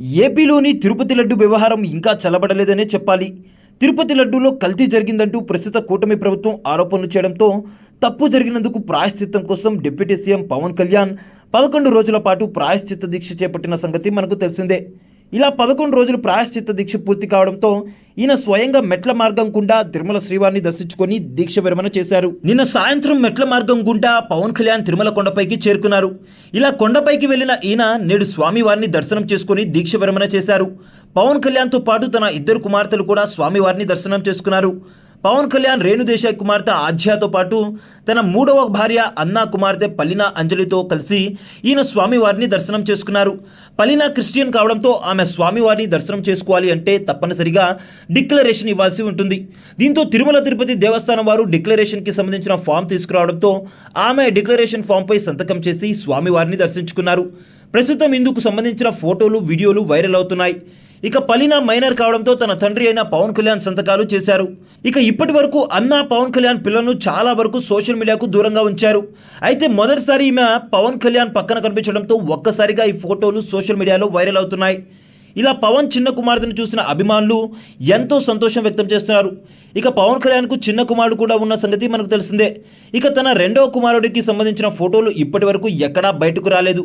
ఏపీలోని తిరుపతి లడ్డు వ్యవహారం ఇంకా చల్లబడలేదనే చెప్పాలి. తిరుపతి లడ్డూలో కల్తీ జరిగిందంటూ ప్రస్తుత కూటమి ప్రభుత్వం ఆరోపణలు చేయడంతో తప్పు జరిగినందుకు ప్రాయశ్చిత్తం కోసం డిప్యూటీ సీఎం పవన్ కళ్యాణ్ 11 రోజుల పాటు ప్రాయశ్చిత్త దీక్ష చేపట్టిన సంగతి మనకు తెలిసిందే. ఇలా 11 రోజులు ప్రాయశ్చిత్త దీక్ష పూర్తి కావడంతో ఈయన స్వయంగా మెట్ల మార్గం గుండా తిరుమల శ్రీవారిని దర్శించుకొని దీక్ష విరమణ చేశారు. నిన్న సాయంత్రం మెట్ల మార్గం గుండా పవన్ కళ్యాణ్ తిరుమల కొండపైకి చేరుకున్నారు. ఇలా కొండపైకి వెళ్లిన ఈయన నేడు స్వామివారిని దర్శనం చేసుకుని దీక్ష విరమణ చేశారు. పవన్ కళ్యాణ్తో పాటు తన 2 కుమార్తెలు కూడా స్వామివారిని దర్శనం చేసుకున్నారు. పవన్ కళ్యాణ్ రేణుదేశాయ్ కుమార్తె ఆధ్యాతో పాటు తన 3వ భార్య అన్నా కుమార్తె పల్లినా అంజలితో కలిసి ఈయన స్వామివారిని దర్శనం చేసుకున్నారు. పల్లినా క్రిస్టియన్ కావడంతో ఆమె స్వామివారిని దర్శనం చేసుకోవాలి అంటే తప్పనిసరిగా డిక్లరేషన్ ఇవ్వాల్సి ఉంటుంది. దీంతో తిరుమల తిరుపతి దేవస్థానం వారు డిక్లరేషన్కి సంబంధించిన ఫామ్ తీసుకురావడంతో ఆమె డిక్లరేషన్ ఫామ్పై సంతకం చేసి స్వామివారిని దర్శించుకున్నారు. ప్రస్తుతం ఇందుకు సంబంధించిన ఫోటోలు, వీడియోలు వైరల్ అవుతున్నాయి. ఇక పల్లినా మైనర్ కావడంతో తన తండ్రి అయిన పవన్ కళ్యాణ్ సంతకాలు చేశారు. ఇక ఇప్పటి వరకు అన్న పవన్ కళ్యాణ్ పిల్లలను చాలా వరకు సోషల్ మీడియాకు దూరంగా ఉంచారు. అయితే మొదటిసారి ఈమె పవన్ కళ్యాణ్ పక్కన కనిపించడంతో ఒక్కసారిగా ఈ ఫోటోలు సోషల్ మీడియాలో వైరల్ అవుతున్నాయి. ఇలా పవన్ చిన్న కుమార్తెను చూసిన అభిమానులు ఎంతో సంతోషం వ్యక్తం చేస్తున్నారు. ఇక పవన్ కళ్యాణ్కు చిన్న కుమారుడు కూడా ఉన్న సంగతి మనకు తెలిసిందే. ఇక తన 2వ కుమారుడికి సంబంధించిన ఫోటోలు ఇప్పటి వరకు ఎక్కడా బయటకు రాలేదు.